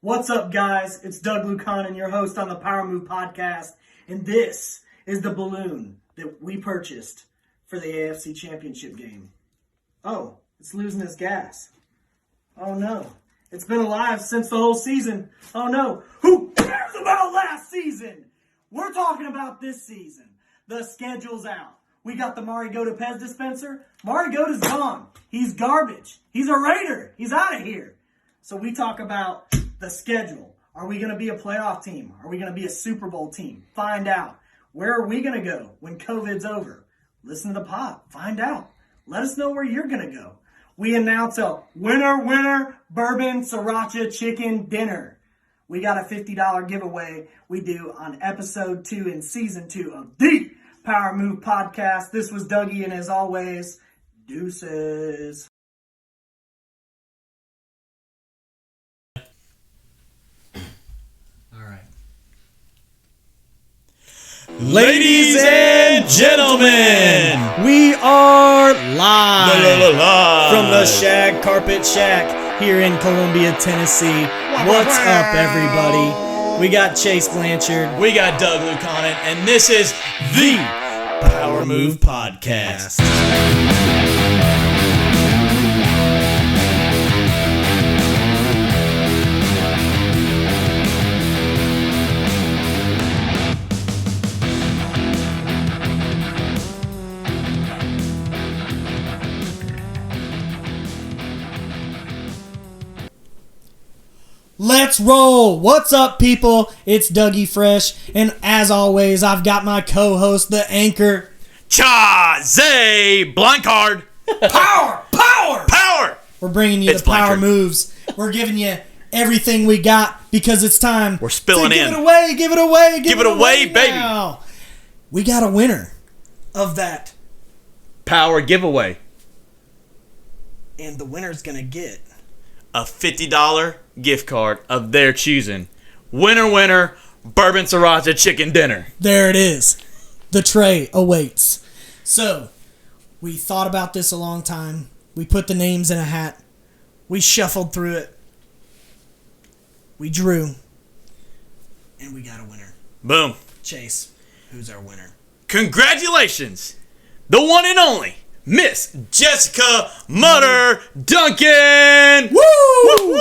What's up, guys? It's Doug Lucanen, your host on the Power Move podcast, and this is the balloon that we purchased for the AFC Championship game. Oh, it's losing its gas. Oh no, it's been alive since the whole season. Oh no, who cares about last season? We're talking about this season. The schedule's out. We got the Marigoda Pez dispenser. Marigoda's gone. He's garbage. He's a Raider. He's out of here. So we talk about the schedule. Are we going to be a playoff team? Are we going to be a Super Bowl team? Find out. Where are we going to go when COVID's over? Listen to the pod. Find out. Let us know where you're going to go. We announce a winner, bourbon, sriracha chicken dinner. We got a $50 giveaway we do on episode 2 in season 2 of the Power Move podcast. This was Dougie, and as always, deuces. Ladies and gentlemen, we are live from the Shag Carpet Shack here in Columbia, Tennessee. What's up, everybody? We got Chase Blanchard. We got Doug Lucanen, and this is the Power Move Podcast. Let's roll. What's up, people? It's Dougie Fresh, and as always, I've got my co-host, the anchor, Zay Blancard. Power! We're bringing you It's the power Blancard. moves. We're giving you everything we got because it's time. We're spilling to in. Give it away, baby. now. We got a winner of that, Power giveaway. and the winner's gonna get A $50 gift card of their choosing. Winner, bourbon sriracha chicken dinner. There it is. The tray awaits. So, we thought about this a long time. We put the names in a hat. We shuffled through it. We drew. And we got a winner. Boom. Chase, who's our winner? Congratulations, the one and only Miss Jessica Mutter Duncan. Woo! Woo!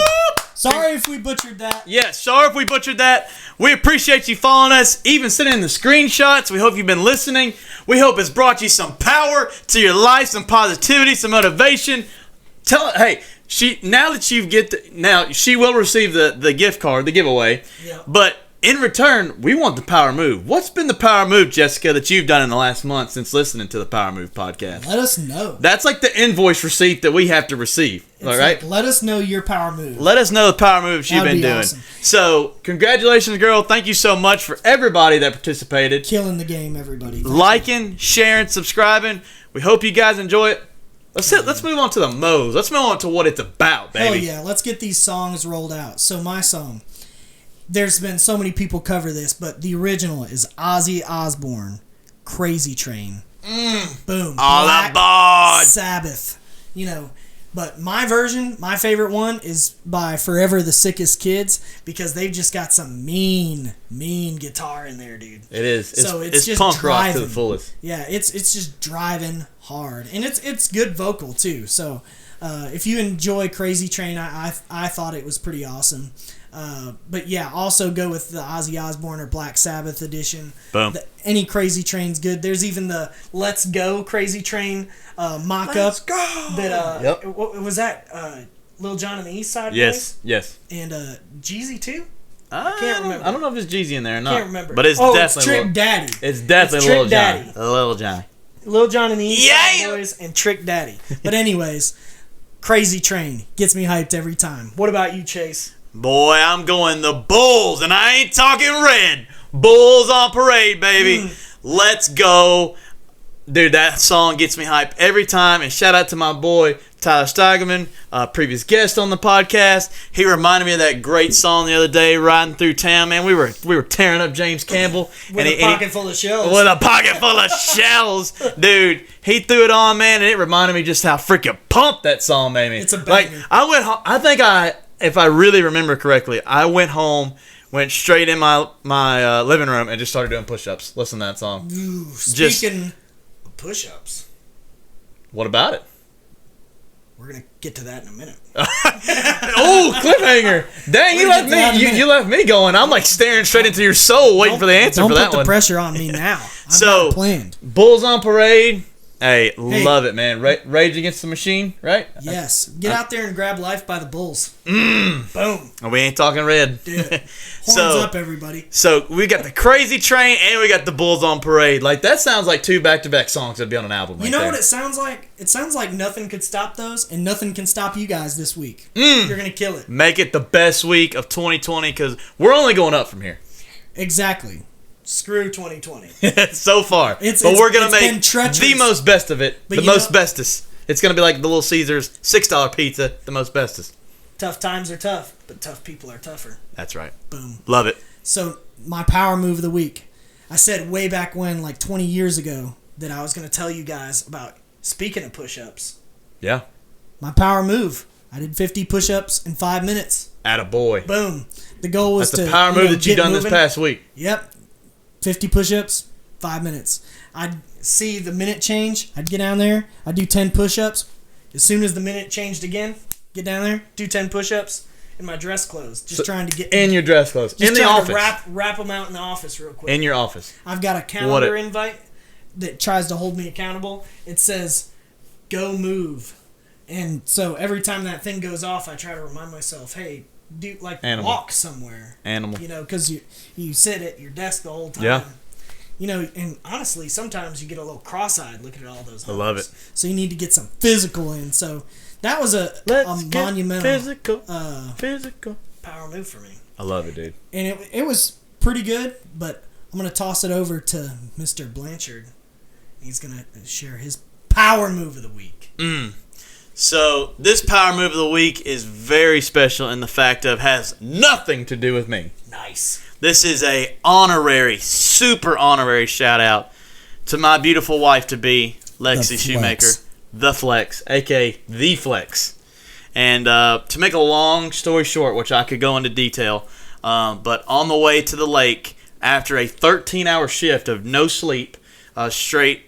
Sorry if we butchered that. Yeah, sorry if we butchered that. We appreciate you following us, even sending in the screenshots. We hope you've been listening. We hope it's brought you some power to your life, some positivity, some motivation. She will receive the gift card, the giveaway. Yep. But in return, we want the power move. What's been the power move, Jessica, that you've done in the last month since listening to the Power Move podcast? Let us know. That's like the invoice receipt that we have to receive. It's All right? like, let us know your power move. Let us know the power moves you've That'd been be doing. awesome. So, congratulations, girl. Thank you so much for everybody that participated. Killing the game, everybody. Thank you. Liking, sharing, subscribing. We hope you guys enjoy it. Let's move on to the moves. Let's move on to what it's about, baby. Hell yeah. Let's get these songs rolled out. So my song, there's been so many people cover this, but the original is Ozzy Osbourne, Crazy Train. Boom. All Black aboard. Sabbath. But my version, my favorite one, is by Forever the Sickest Kids, because they've just got some mean guitar in there, dude. It is. It's just punk rock to driving. the fullest. Yeah, it's just driving hard, and it's good vocal too. So if you enjoy Crazy Train, I thought it was pretty awesome. But yeah, also go with the Ozzy Osbourne or Black Sabbath edition. Boom. Any Crazy Train's good. There's even the Let's Go Crazy Train mock-up. Let's go! That, Yep. What was that? Lil Jon and the East Side Yes. And Jeezy too? I can't remember. I don't know if it's Jeezy in there or not. Can't remember. But it's It's definitely Trick Daddy. It's definitely Trick Lil Daddy. Jon. Lil Jon. Lil Jon and the East Side Yeah! Boys and Trick Daddy. But anyways, Crazy Train gets me hyped every time. What about you, Chase? Boy, I'm going the Bulls, and I ain't talking red. Bulls on parade, baby. Let's go. Dude, that song gets me hyped every time. And shout out to my boy, Tyler Steigerman, previous guest on the podcast. He reminded me of that great song the other day, riding through town. Man, we were tearing up James Campbell. With a pocket full of shells. With a pocket full of shells. Dude, he threw it on, man, and it reminded me just how freaking pumped that song made me. It's a banger. Like, I went home, I think I if I really remember correctly, I went home, went straight in my living room, and just started doing push-ups. Listen to that song. Ooh, speaking of push-ups. What about it? We're going to get to that in a minute. Oh, cliffhanger. Dang, you left me going. I'm like staring straight into your soul waiting for the answer for that one. Don't put the pressure on me now. I'm not planned. Bulls on Parade. Hey, love it, man. Rage Against the Machine, right? Yes. Get out there and grab life by the Bulls. Boom. Oh, we ain't talking red. Dude. Horns up, everybody. So we got the Crazy Train and we got the Bulls on Parade. Like, that sounds like 2 back-to-back songs that'd be on an album. You know what it sounds like? It sounds like nothing could stop those, and nothing can stop you guys this week. You're going to kill it. Make it the best week of 2020 because we're only going up from here. Exactly. Screw 2020. So far. But we're going to make the most best of it. But the most bestest. It's going to be like the Little Caesars $6 pizza, the most bestest. Tough times are tough, but tough people are tougher. That's right. Boom. Love it. So, my power move of the week. I said way back when, like 20 years ago, that I was going to tell you guys about, speaking of push-ups. Yeah. My power move. I did 50 push-ups in 5 minutes. Attaboy. Boom. The goal was That's the power move that you've done this past week. Yep. 50 push-ups, 5 minutes. I'd see the minute change. I'd get down there. I'd do 10 push-ups. As soon as the minute changed again, get down there, do 10 push-ups in my dress clothes. Trying to get... In your dress clothes. In the office. To wrap them out in the office real quick. In your office. I've got a calendar invite that tries to hold me accountable. It says, go move. And so every time that thing goes off, I try to remind myself, hey... walk somewhere. Animal. You know, because you sit at your desk the whole time. Yeah. You know, and honestly, sometimes you get a little cross-eyed looking at all those numbers. I love it. So you need to get some physical in. So that was a monumental physical power move for me. I love it, dude. And it was pretty good, but I'm going to toss it over to Mr. Blanchard. He's going to share his power move of the week. So this power move of the week is very special in the fact of has nothing to do with me. Nice. This is a super honorary shout out to my beautiful wife to be, Lexi Shoemaker, the Flex, aka the Flex. And to make a long story short, which I could go into detail, but on the way to the lake after a 13-hour shift of no sleep, straight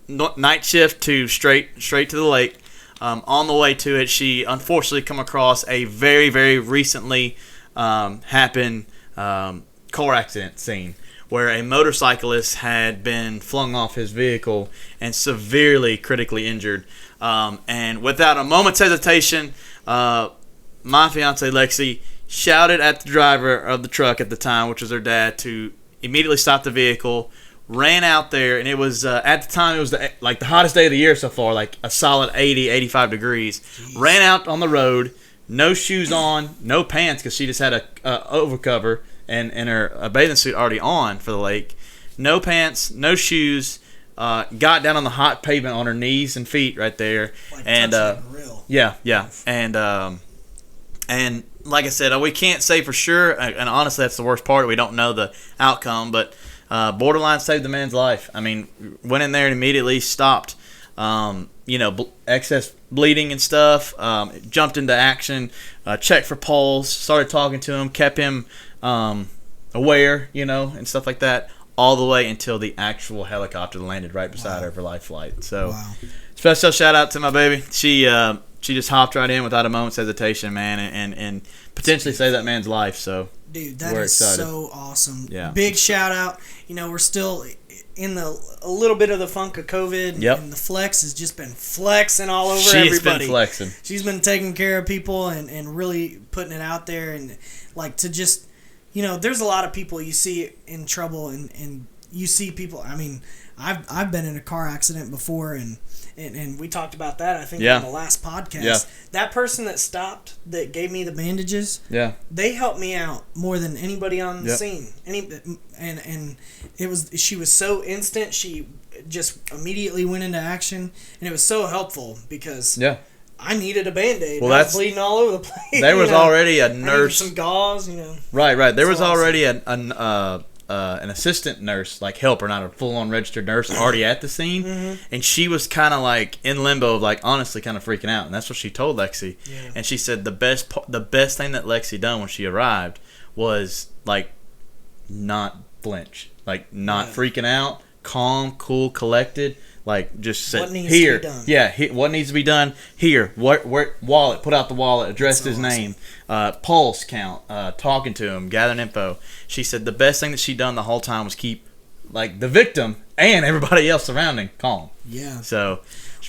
night shift to straight to the lake. On the way to it, she unfortunately come across a very, very recently happened car accident scene where a motorcyclist had been flung off his vehicle and severely critically injured. And without a moment's hesitation, my fiance Lexi shouted at the driver of the truck at the time, which was her dad, to immediately stop the vehicle. Ran out there, and it was, at the time, it was the hottest day of the year so far, like a solid 80, 85 degrees. Jeez. Ran out on the road, no shoes on, no pants, because she just had a overcover and her bathing suit already on for the lake. No pants, no shoes, got down on the hot pavement on her knees and feet right there. Like and real. Yeah. And like I said, we can't say for sure, and honestly, that's the worst part. We don't know the outcome, but... borderline saved the man's life. I mean, went in there and immediately stopped, excess bleeding and stuff. Jumped into action, checked for pulse, started talking to him, kept him aware, and stuff like that, all the way until the actual helicopter landed right beside her for life flight. So, Special shout out to my baby. She just hopped right in without a moment's hesitation, man, and potentially saved that man's life. So. Dude, that is so awesome. Yeah. Big shout out. We're still in a little bit of the funk of COVID. Yep. And the Flex has just been flexing all over everybody. She's been flexing. She's been taking care of people and really putting it out there. And, to just, there's a lot of people you see in trouble and you see people. I mean, I've been in a car accident before and we talked about that, I think, on the last podcast. Yeah. That person that stopped, that gave me the bandages, they helped me out more than anybody on the scene. And she was so instant. She just immediately went into action, and it was so helpful because I needed a Band-Aid. Well, I was bleeding all over the place. There was already a nurse. I needed some gauze, Right. There was already a an assistant nurse, like helper, not a full-on registered nurse, already at the scene, and she was kind of like in limbo, of like honestly kind of freaking out, and that's what she told Lexi. Yeah. And she said the best thing that Lexi done when she arrived was like not flinch, like not freaking out, calm, cool, collected. Like just said, what needs here, to be done? yeah, what needs to be done here? Where wallet? Put out the wallet. Addressed his name, pulse count, talking to him, gathering info. She said the best thing that she done the whole time was keep like the victim and everybody else surrounding calm. Yeah. So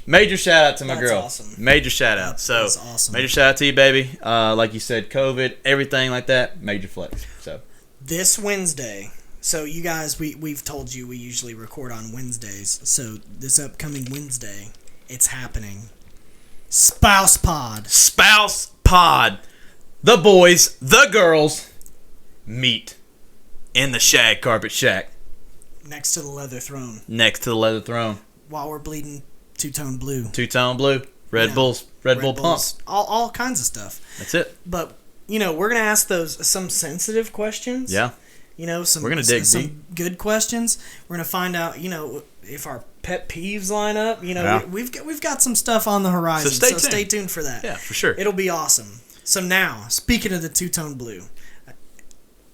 major shout out to my That's girl. awesome. Major shout out. So That's awesome. major shout out to you, baby. Like you said, COVID, everything like that. Major flex. So This Wednesday. So you guys, we've told you we usually record on Wednesdays. So this upcoming Wednesday, it's happening. Spouse Pod. Spouse Pod. The boys, the girls meet in the shag carpet shack Next to the leather throne. next to the leather throne. While we're bleeding two-tone blue. Two-tone blue. Red Bulls. Red Bull pump. Bulls, all kinds of stuff. That's it. But, we're going to ask some sensitive questions. Yeah. Some We're gonna dig some deep. good questions. We're gonna find out, if our pet peeves line up. Yeah. We've got some stuff on the horizon. So stay tuned for that. Yeah, for sure. It'll be awesome. So now, speaking of the two-tone blue,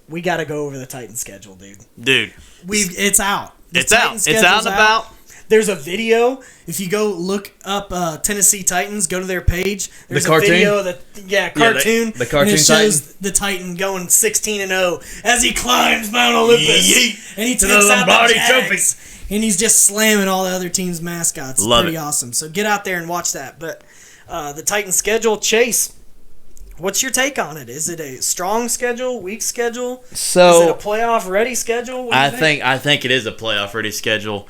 we got to go over the Titan schedule, dude. Dude. It's out. The It's out. Titan It's schedule's out and about. There's a video. If you go look up Tennessee Titans, go to their page. There's The cartoon? a video cartoon. the cartoon and it shows the Titan going 16-0 as he climbs Mount Olympus, Yeet. and he To takes the out Lombardi the Jags, and he's just slamming all the other teams' mascots. It's Love pretty it. awesome. So get out there and watch that. But the Titan schedule, Chase. What's your take on it? Is it a strong schedule, weak schedule? So Is it a playoff ready schedule? What do you I think it is a playoff ready schedule.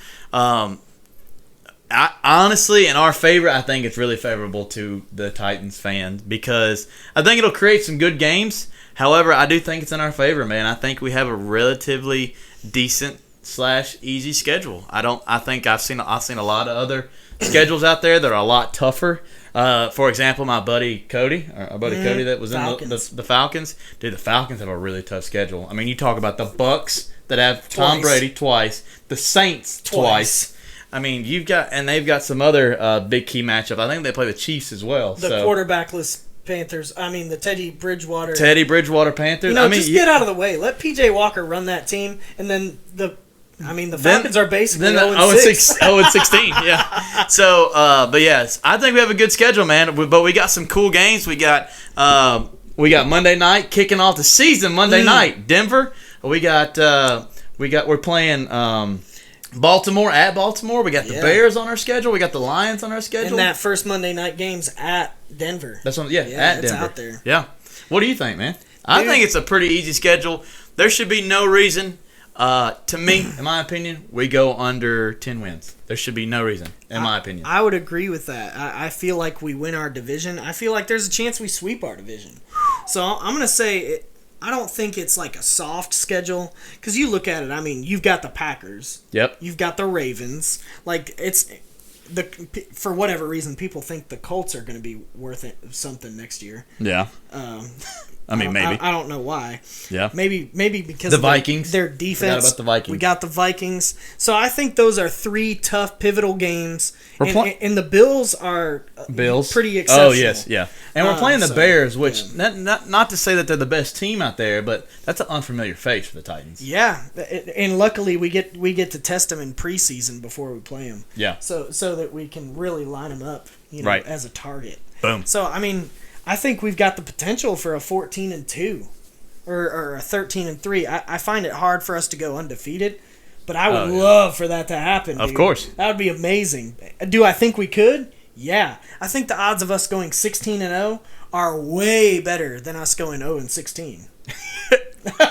I honestly, in our favor, I think it's really favorable to the Titans fans because I think it'll create some good games. However, I do think it's in our favor, man. I think we have a relatively decent / easy schedule. I think I've seen a lot of other schedules out there that are a lot tougher. For example, my buddy Cody, Cody that was Falcons. in the Falcons. Dude, the Falcons have a really tough schedule. I mean, you talk about the Bucks that have Tom Brady twice, the Saints twice. I mean, they've got some other big key matchup. I think they play the Chiefs as well. The quarterbackless Panthers. I mean, the Teddy Bridgewater Panthers. Just get out of the way. Let PJ Walker run that team, and then the Falcons are basically 0-6. 0-16, yeah. So, but yes, I think we have a good schedule, man. But we got some cool games. We got Monday night kicking off the season. Monday night, Denver. We're playing Baltimore at Baltimore. We got the Bears on our schedule. We got the Lions on our schedule. And that first Monday night game's at Denver. That's at it's Denver. out there. Yeah. What do you think, man? I think it's a pretty easy schedule. There should be no reason. To me, in my opinion, we go under 10 wins. There should be no reason, in my opinion. I would agree with that. I feel like we win our division. I feel like there's a chance we sweep our division. So I'm going to say I don't think it's like a soft schedule because you look at it. I mean, you've got the Packers. Yep. You've got the Ravens. Like for whatever reason, people think the Colts are going to be worth something next year. Yeah. I mean, maybe. I don't know why. Yeah. Maybe because the of Vikings. Their defense. Forgot about the Vikings. We got the Vikings. So I think those are three tough, pivotal games. And the Bills are pretty exceptional. Oh, yes, yeah. And we're playing the Bears, which, not to say that they're the best team out there, but that's an unfamiliar face for the Titans. Yeah. And luckily, we get to test them in preseason before we play them. Yeah. So that we can really line them up as a target. Boom. So, I mean, I think we've got the potential for a 14-2 or a 13-3. I find it hard for us to go undefeated, but I would love for that to happen. Of dude. course. That would be amazing. Do I think we could? Yeah. I think the odds of us going 16-0 are way better than us going 0-16.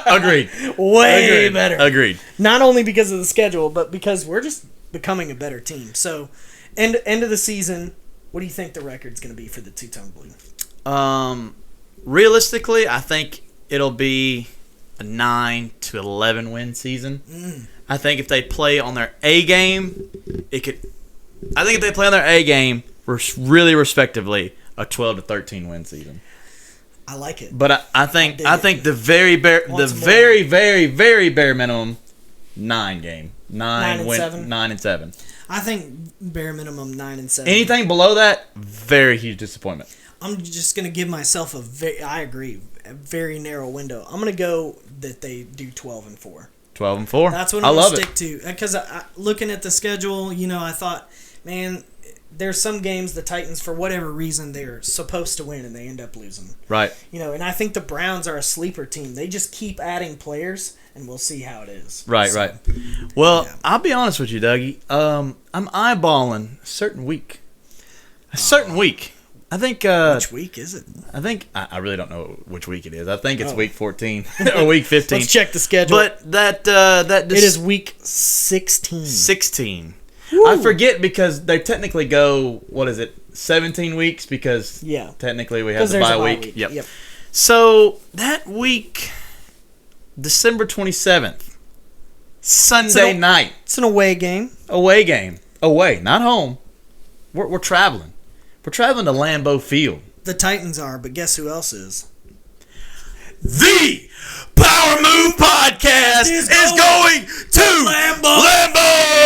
Agreed. Way better. Agreed. Not only because of the schedule, but because we're just becoming a better team. So, end of the season, what do you think the record's going to be for the Two-Tone Blue? Realistically, I think it'll be a 9-11 win season. I think if they play on their A game, I think if they play on their A game, really respectively, a 12-13 win season. I like it. But I think the very very minimum 9 game. 9 and win 7? 9 and 7. I think bare minimum 9 and 7. Anything below that, very huge disappointment. I'm just gonna give myself a very narrow window. I'm gonna go that they do 12 and 4. 12 and 4. That's what I'm gonna stick to. Because looking at the schedule, I thought, man, there's some games the Titans, for whatever reason, they're supposed to win and they end up losing. Right. And I think the Browns are a sleeper team. They just keep adding players, and we'll see how it is. Right. Well, yeah. I'll be honest with you, Dougie. I'm eyeballing a certain week. I think. Which week is it? I think I really don't know which week it is. I think it's week 14 or week 15. Let's check the schedule. But that it is week 16. 16. Woo. I forget because they technically go 17 weeks because technically we have the bye week. Yep. So that week, December 27th, Sunday night. It's an away game. Away, not home. We're traveling. We're traveling to Lambeau Field. The Titans are, but guess who else is? The Power Move Podcast is going to Lambeau.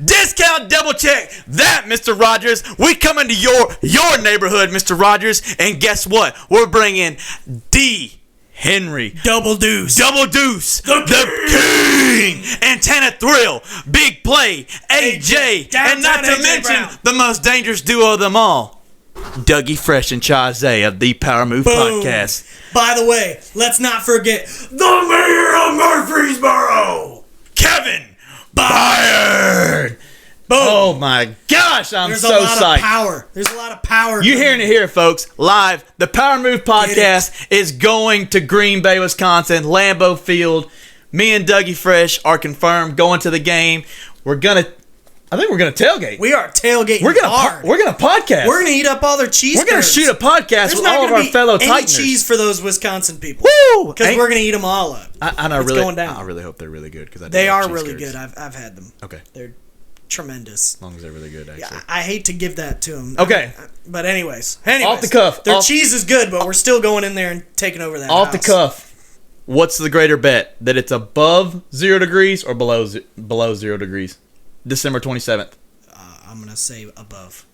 Discount double check that, Mr. Rogers. We come into your neighborhood, Mr. Rogers, and guess what? We're bringing D. Henry, Double Deuce, the King, Antenna Thrill, Big Play, AJ, and not to mention the most dangerous duo of them all, Dougie Fresh and Chazé of the Power Move Podcast. By the way, let's not forget the mayor of Murfreesboro, Kevin Byard. Boom. Oh my gosh, There's so psyched. There's a lot of power. You're hearing it here, folks, live. The Power Move Podcast is going to Green Bay, Wisconsin, Lambeau Field. Me and Dougie Fresh are confirmed going to the game. I think we're gonna tailgate. We are tailgating. We're gonna podcast. We're gonna eat up all their cheese. We're gonna shoot a podcast with all of our fellow Titaners. Cheese for those Wisconsin people. Woo! Because we're gonna eat them all up. Going down. I really hope they're really good because they are really good. I've had them. Okay. They're tremendous. As long as they're really good, actually. Yeah, I hate to give that to them. Okay. But anyways. Off the cuff. Their cheese is good, but we're still going in there and taking over that Off the cuff. What's the greater bet? That it's above 0 degrees or below 0 degrees? December 27th. I'm going to say above.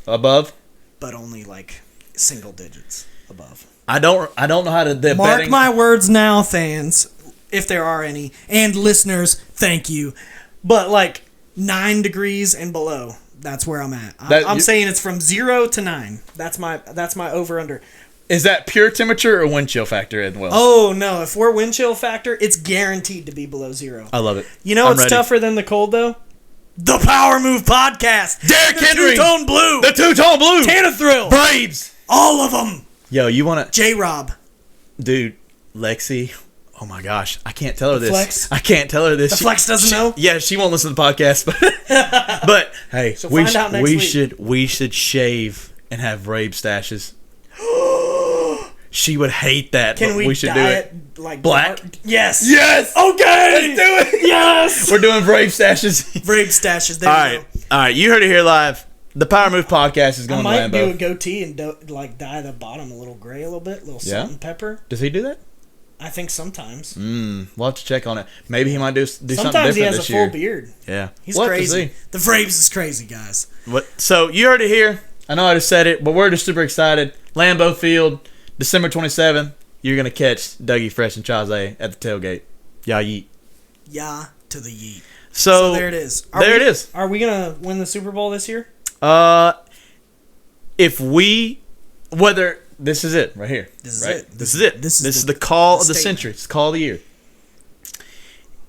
Above? But only like single digits above. I don't know how to... Mark my words now, fans, if there are any, and listeners, thank you. But like 9 degrees and below, that's where I'm at. I'm saying it's from 0 to 9. That's my over-under. Is that pure temperature or wind chill factor as well? Oh, no. If we're wind chill factor, it's guaranteed to be below 0. I love it. You know what's tougher than the cold, though? The Power Move Podcast. Derrick Henry. Two-Tone Blue. The Two-Tone Blue. Antenna Thrill. Braves. All of them. Yo, you want to... J-Rob. Dude, Lexi. Oh, my gosh. I can't tell her this. Flex? I can't tell her this. The Flex doesn't know? Yeah, she won't listen to the podcast. But hey, we should shave and have Rabe stashes. She would hate that. Can we should dye do it like black? Yes. Yes. Okay. Let's do it. Yes. We're doing Brave stashes. Brave stashes. There you go. All right. You heard it here live. The Power Move Podcast is going to Lambeau. I might do a goatee and dye the bottom a little gray a little bit, a little salt and pepper. Does he do that? I think sometimes. We'll have to check on it. Maybe he might do something different Sometimes he has this a year. full beard. Yeah. He's crazy. The Braves is crazy, guys. So you heard it here. I know I just said it, but we're just super excited. Lambeau Field, December 27th. You're going to catch Dougie Fresh and Chazé at the tailgate. Yeah, yeet. Yeah to the yeet. So there it is. It is. Are we going to win the Super Bowl this year? This is it right here. This is it. This is the call of the century. It's the call of the year.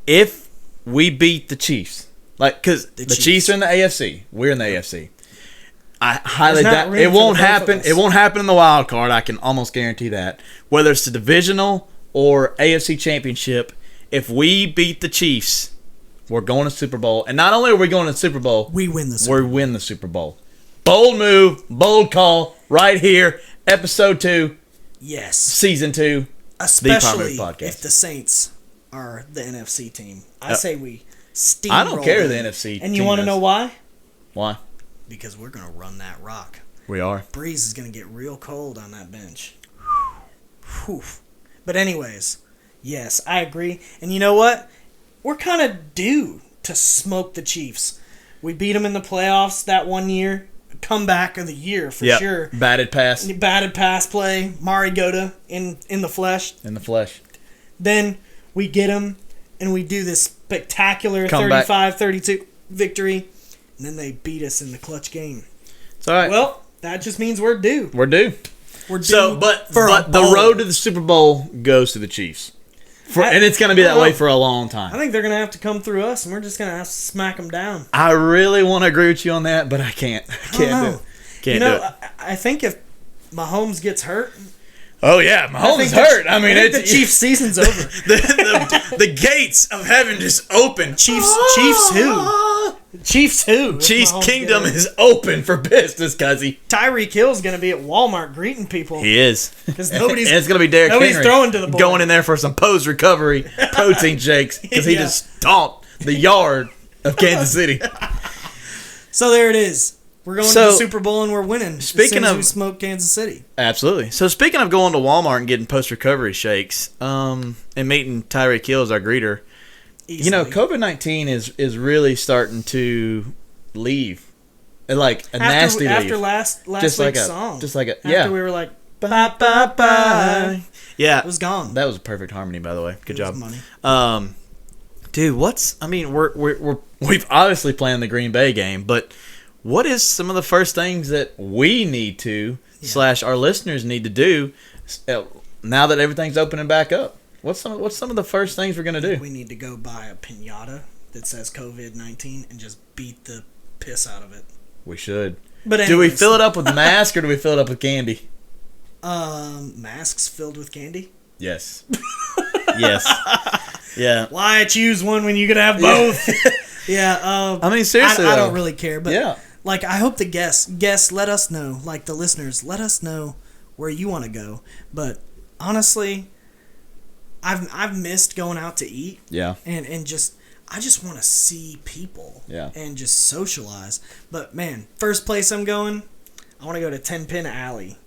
If we beat the Chiefs, because the Chiefs are in the AFC, we're in the AFC. I highly doubt it won't happen. It won't happen in the wild card. I can almost guarantee that. Whether it's the divisional or AFC championship, if we beat the Chiefs, we're going to Super Bowl. And not only are we going to the Super Bowl, we win the Super Bowl. Bold move, bold call, right here, episode 2. Yes, season 2. Especially if the Saints are the NFC team. I say we steamroll. I don't care who the NFC. And you want to know why? Why? Because we're going to run that rock. We are. Breeze is going to get real cold on that bench. Whew. But anyways, yes, I agree. And you know what? We're kind of due to smoke the Chiefs. We beat them in the playoffs that one year. Comeback of the year for sure. Batted pass. Batted pass play. Mariota in the flesh. In the flesh. Then we get them, and we do this spectacular Comeback. 35-32 victory. And then they beat us in the clutch game. It's all right. Well, that just means we're due. We're due. We're due So, but for a the bowl. road to the Super Bowl goes to the Chiefs. And it's going to be that way for a long time. I think they're going to have to come through us, and we're just going to have to smack them down. I really want to agree with you on that, but I can't. I can't do it. Can't do it. I think if Mahomes gets hurt, Oh, yeah. Mahomes is hurt. I mean, the Chiefs' season's over. the gates of heaven just open. Chiefs who? Chiefs who? Chiefs Kingdom is open for business, cuzzy. Tyreek Hill's going to be at Walmart greeting people. He is. Because And it's going to be Derrick nobody's Henry throwing to the boy. going in there for some post-recovery protein shakes because he Yeah. just stomped the yard of Kansas City. So there it is. We're going to the Super Bowl and we're winning. Speaking as soon as of- we smoke Kansas City. Absolutely. So speaking of going to Walmart and getting post-recovery shakes and meeting Tyreek Hill as our greeter, Easily. you know, COVID-19 is really starting to leave. Like a nasty leave. After last Just like week's a- song. just like a- After yeah. we were like, bye, bye, bye. Yeah. It was gone. That was a perfect harmony, by the way. Good It was job. money. Dude, we've obviously playing the Green Bay game, but what is some of the first things that we need to / our listeners need to do now that everything's opening back up? What's some of the first things we're gonna do? We need to go buy a piñata that says COVID-19 and just beat the piss out of it. We should. But Do we anyways, fill it up with mask or do we fill it up with candy? masks filled with candy? Yes. Yes. Yeah. Why choose one when you could have both? Yeah. I mean, seriously, I though. don't really care, but Yeah. like, I hope the guests let us know, like the listeners, let us know where you want to go. But honestly, I've missed going out to eat. Yeah. And just I just want to see people. Yeah. And just socialize. But man, first place I'm going, I want to go to 10 Pin Alley.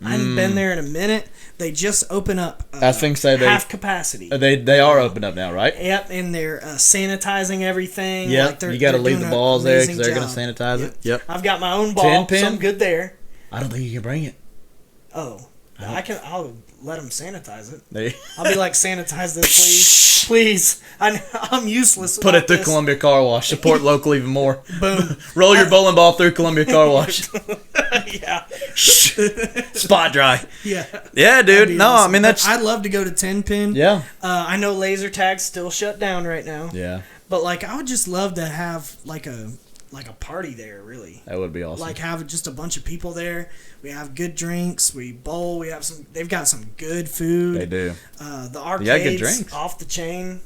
I haven't been there in a minute. They just open up I think so. half capacity. They are open up now, right? Yep, and they're sanitizing everything. Yeah, like you got to leave the balls there because they're going to amazing sanitize job. it. Yep. I've got my own ball, 10 pin? so I'm good there. I don't think you can bring it. Oh, I'll let them sanitize it. They I'll be like, sanitize this, please. I'm useless. put it without through this. Columbia Car Wash. Support local even more. Boom. Roll your bowling ball through Columbia Car Wash. Yeah. Spot dry. Yeah. Yeah, That'd dude. be No, awesome. I mean that's But I'd love to go to 10 Pin. yeah. I know laser tag's still shut down right now. Yeah. But like, I would just love to have like a party there, really. That would be awesome. Like, have just a bunch of people there. We have good drinks. We bowl. We have some. They've got some good food. They do. The arcades, Yeah, good drinks. off the chain.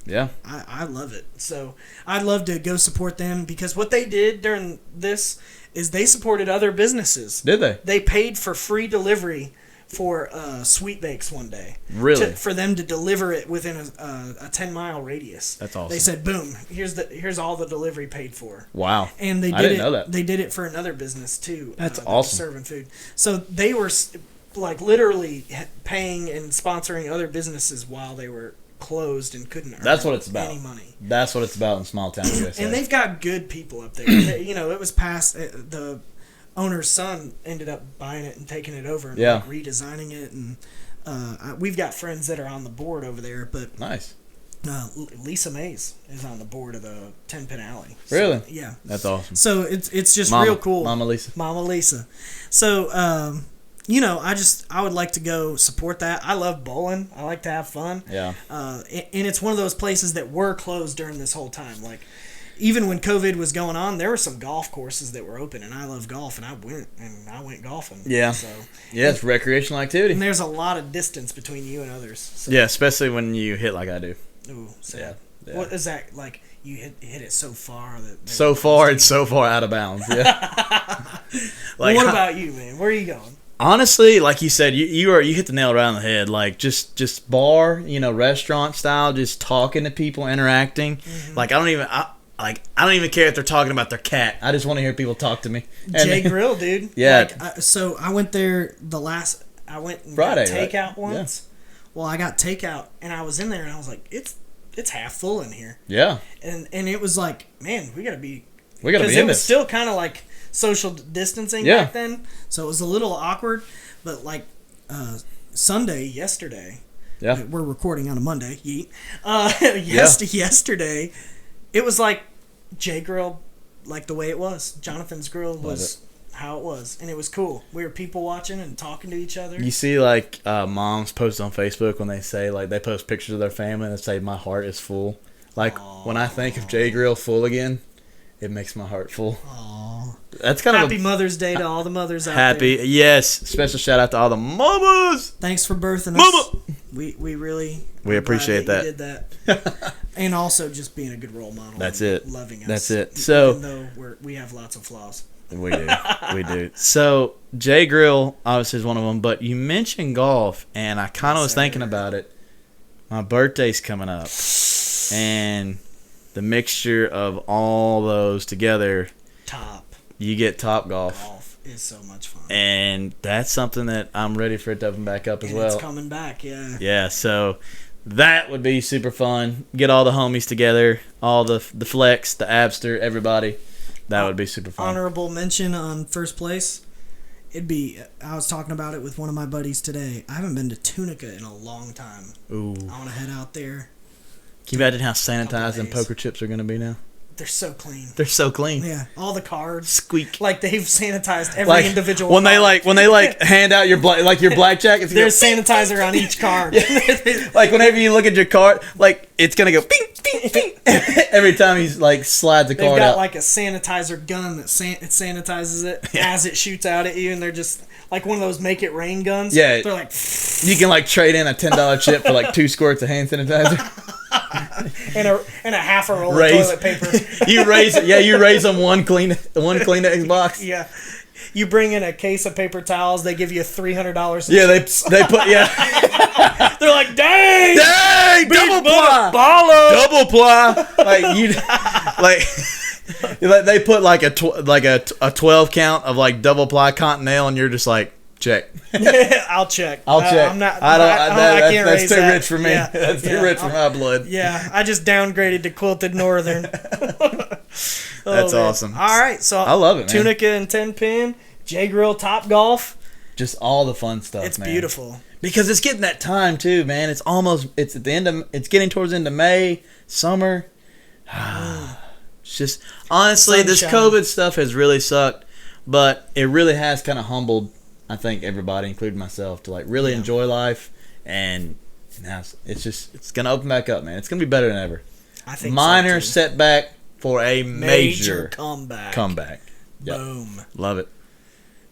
Yeah. I love it. So I'd love to go support them, because what they did during this is they supported other businesses. Did they? They paid for free delivery for Sweet Bakes one day. Really? For them to deliver it within a 10-mile radius. That's awesome. They said, boom, here's all the delivery paid for. Wow. And they did I didn't know that. They did it for another business too. That's that was awesome. serving food. So they were like literally paying and sponsoring other businesses while they were closed and couldn't earn That's what it's about. any money. That's what it's about in small town USA. And they've got good people up there. It was past the owner's son ended up buying it and taking it over and like redesigning it, and we've got friends that are on the board over there. But nice. Lisa Mays is on the board of the 10 Pin Alley. So, Really? Yeah. That's awesome. So it's just Mama, real cool. Mama Lisa. Mama Lisa. So I would like to go support that. I love bowling. I like to have fun. Yeah. And it's one of those places that were closed during this whole time. Like, even when COVID was going on, there were some golf courses that were open, and I love golf, and I went golfing. Yeah. So Yeah, it's recreational activity. and there's a lot of distance between you and others. So, Yeah, especially when you hit like I do. ooh, sad. Yeah. What is that like? You hit it so far that So far, it's so far out of bounds. Yeah. Well, what about you, man? Where are you going? Honestly, like you said, you hit the nail right on the head. Like just bar, restaurant style, just talking to people, interacting. Mm-hmm. Like I don't even care if they're talking about their cat. I just want to hear people talk to me. Jay Grill, dude. Yeah. So I went there I went and Friday, got right? takeout once. Well, I got takeout, and I was in there, and I was like, it's half full in here. Yeah. And it was like, man, we gotta be in it was this. still kind of like social distancing back then, so it was a little awkward. But like Sunday, yesterday, we're recording on a Monday. Yeet. Yesterday, it was like J Grill, like the way it was. Jonathan's Grill was how it was, and it was cool. We were people watching and talking to each other. You see, like, moms post on Facebook when they say, like, they post pictures of their family and they say, my heart is full. Like, when I think of J Grill full again, it makes my heart full. Aww. That's kind Happy Mother's Day to all the mothers out there. Happy, yes. Special shout out to all the mamas. Thanks for birthing Mama. us. We really appreciate that. You did that. And also just being a good role model. That's and it. Loving us. That's it. So, even though we have lots of flaws. We do. We do. So, J Grill obviously is one of them, but you mentioned golf, and I kind of was thinking about it. My birthday's coming up, and the mixture of all those together, you get Top Golf. Golf is so much fun. And that's something that I'm ready for it to open back up as well. It's coming back, yeah. Yeah, so that would be super fun. Get all the homies together, all the Flex, the Abster, everybody. That would be super fun. Honorable mention on first place. I was talking about it with one of my buddies today. I haven't been to Tunica in a long time. Ooh. I want to head out there. Can you imagine how sanitized and poker chips are going to be now? They're so clean. They're so clean. Yeah, all the cards squeak. Like they've sanitized every individual. When they hand out your blackjack, it's there's sanitizer on each card. Like whenever you look at your card, like it's gonna go bing bing bing every time he like slides the card out. They've got like a sanitizer gun that it sanitizes it as it shoots out at you, and they're just like one of those make it rain guns. Yeah, they're like you can like trade in a $10 chip for like 2 squirts of hand sanitizer. and a half a roll of toilet paper. You raise them one Kleenex box. Yeah. You bring in a case of paper towels, they give you $300. Yeah, they put They're like, dang, double ply, double ply. Like they put like a 12 count of like double ply Continental, and you're just like, check. I'll check. I'm not. I can't that's raise too that. rich for me. Yeah. That's too rich for my blood. Yeah, I just downgraded to Quilted Northern. That's awesome. All right, so I love it, man. Tunica and 10 pin, J Grill, Top Golf. Just all the fun stuff. It's man. beautiful because it's getting that time too, man. It's at the end of. It's getting towards the end of May, summer. It's just honestly, Sunshine. This COVID stuff has really sucked, but it really has kind of humbled, I think, everybody, including myself, to like really enjoy life. And now it's gonna open back up, man. It's gonna be better than ever. I think minor so too. setback for a major comeback. Yep. Boom. Love it.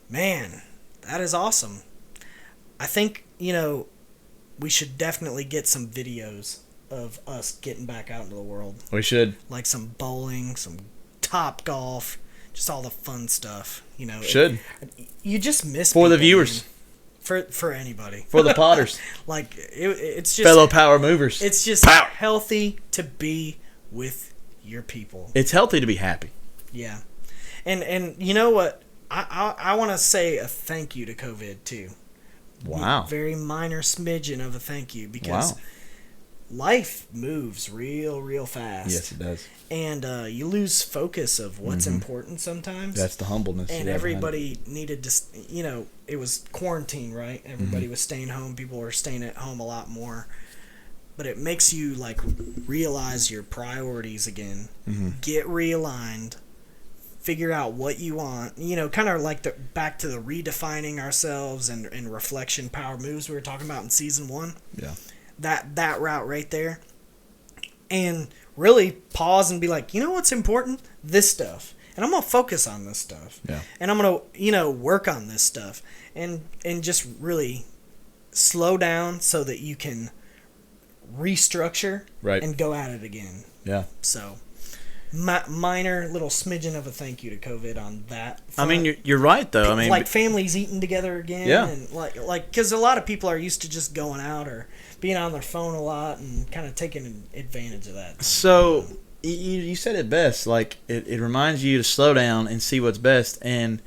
Man, that is awesome. I think, we should definitely get some videos of us getting back out into the world. We should. Like some bowling, some Top Golf, just all the fun stuff. Should. You just miss for people, the viewers. Man. For anybody. For the potters. Like, it's just... fellow power movers. It's just healthy to be with your people. It's healthy to be happy. Yeah. And you know what? I want to say a thank you to COVID, too. Wow. Very minor smidgen of a thank you, because life moves real fast. Yes, it does. And you lose focus of what's important sometimes. That's the humbleness. And everybody needed to, it was quarantine, right? Everybody was staying home. People were staying at home a lot more. But it makes you, like, realize your priorities again. Get realigned. Figure out what you want. Kind of like back to the redefining ourselves and reflection power moves we were talking about in season 1. Yeah. That route right there. And really pause and be like, you know what's important? This stuff. And I'm going to focus on this stuff. Yeah. And I'm going to, work on this stuff. And just really slow down so that you can restructure and go at it again. Yeah. So, minor little smidgen of a thank you to COVID on that front. I mean, you're right, though. I mean, like families eating together again. Yeah. And like, because a lot of people are used to just going out or being on their phone a lot and kind of taking advantage of that. So, you said it best. Like, it reminds you to slow down and see what's best. And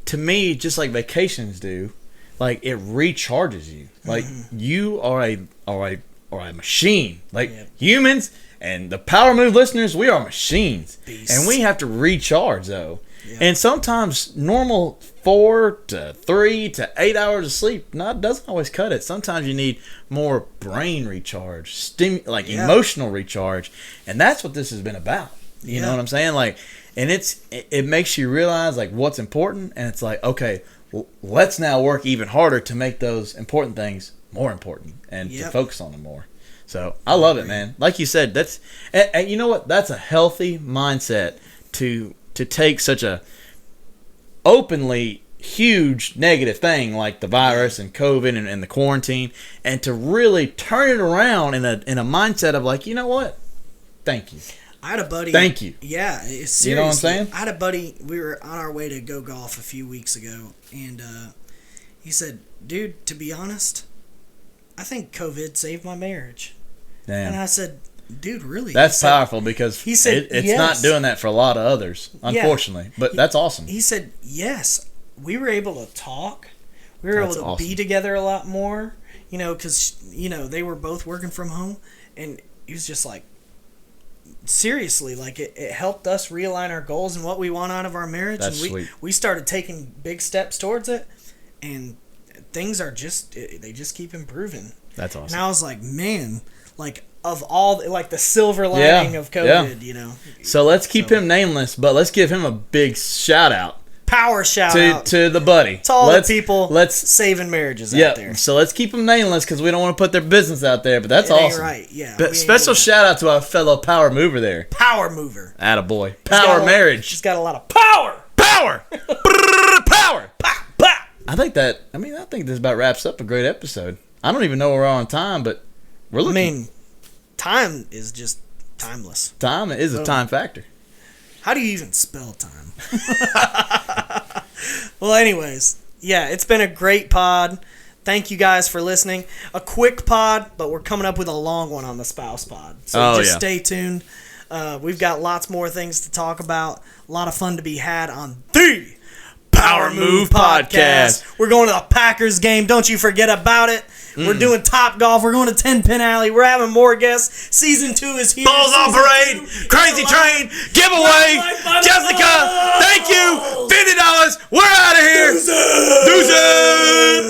to me, just like vacations do, like it recharges you. Like you are a machine. Like humans and the Power Move listeners, we are machines. Beast. And we have to recharge though. Yeah. And sometimes normal 4 to 3 to 8 hours of sleep doesn't always cut it. Sometimes you need more brain recharge, emotional recharge, and that's what this has been about. You know what I'm saying? Like, and it makes you realize like what's important, and it's like, okay, let's now work even harder to make those important things more important and to focus on them more. So I love it, man. Like you said, that's and you know what? That's a healthy mindset to take such a openly huge negative thing like the virus and COVID and the quarantine, and to really turn it around in a mindset of like, you know what? Thank you. I had a buddy. Thank you. Yeah, seriously. You know what I'm saying? I had a buddy. We were on our way to go golf a few weeks ago, and he said, "Dude, to be honest, I think COVID saved my marriage." Damn. And I said, "Dude, really?" That's powerful because he said, it's yes. not doing that for a lot of others, unfortunately. But that's awesome. He said, "Yes, we were able to talk. We were able to be together a lot more, you know, because, you know, they were both working from home." And he was just like, seriously, like it helped us realign our goals and what we want out of our marriage. That's and sweet. We started taking big steps towards it, and things are they just keep improving. That's awesome. And I was like, man, like of all, like the silver lining of COVID, you know. So let's keep him nameless, but let's give him a big shout out. Power shout out to the buddy. To all the people saving marriages out there. So let's keep them nameless because we don't want to put their business out there, but that's awesome. Right, yeah. But special shout out to our fellow power mover there. Power mover. Attaboy. Power marriage. She's got a lot of power. Power. Power. Pow. I think this about wraps up a great episode. I don't even know where we're on time, but we're looking. I mean, time is just timeless. Time is a time factor. How do you even spell time? Well, anyways, yeah, it's been a great pod. Thank you guys for listening. A quick pod, but we're coming up with a long one on the spouse pod. So stay tuned. We've got lots more things to talk about. A lot of fun to be had on the Power Move Podcast. We're going to the Packers game. Don't you forget about it. We're doing Top Golf. We're going to 10-Pin Alley. We're having more guests. Season 2 is here. Balls on Parade. Crazy Train. Giveaway. Jessica. Thank you. $50. We're out of here. Deuces.